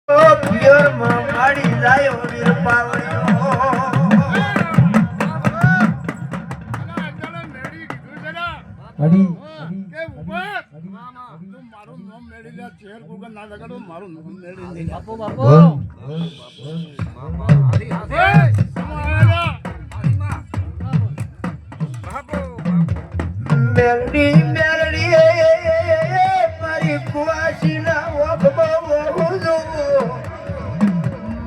પિયર માં માડી જાય વીર પાવડિયો અડી કે ઉપર તું મારું નામ મેળી લે ચેર ગુગલ ના લગાડો મારું નામ મેળી લે બાપો બાપો મેલડી મેલડી મારી કુવાસી ના ઓખમાં બહુ જોવો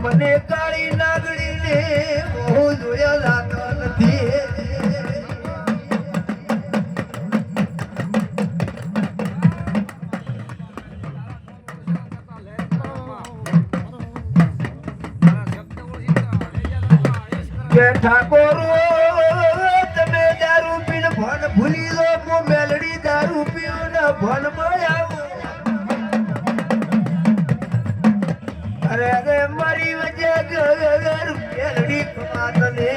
મને કાળી નાગડી ને બહુ જોયા જાતો નથી કે ઠાકોરો તમે દારૂ પીને ભણ ભૂલી દો હું મેલડી દારૂ પીઓ ને ભણ માં આવું અરે અરે મારી વજે ઘર મેલડી કમાત ને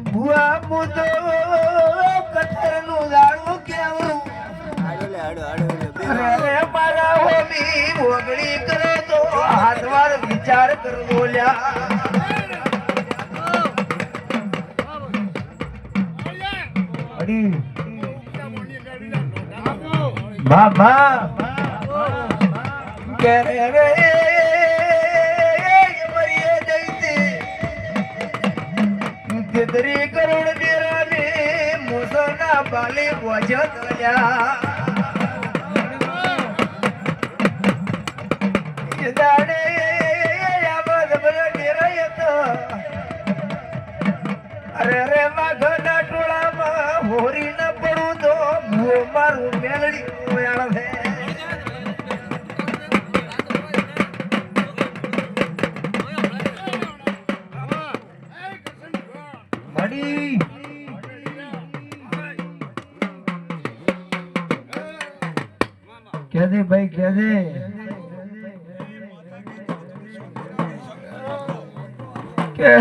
ભુઆ મુદો કઠર નું દારૂ કેવું અરે મારા હોમી ભોગડી કરો તો હાથવાર વિચાર કર બોલ્યા અડી બાબા કે રે મરીએ જઈતી તેતરી કરોડ દેરાને મોસના બાલે વજત ગયા દાડે આવાજ બરે ડેરાય તો અરે રે માઘના ટોળામાં હોરી ન પડું તો ભૂ મારું મેલડી ઓયાળ છે મડી કે દે ભાઈ કે દે કે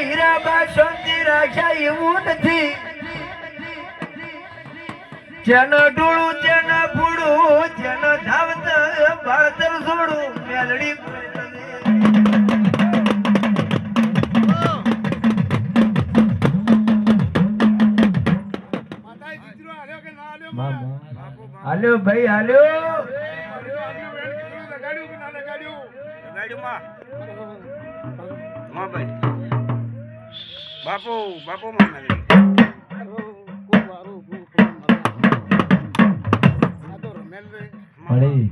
હીરાબા શાંતિ રાખ્યા એવું નથી જેનો ડોળું જેનો ફૂડું જેનો ધાવતર ભણતર છોડું મેલડી હાલ્યો ભાઈ હાલ્યો બાપુ બાપુ મળી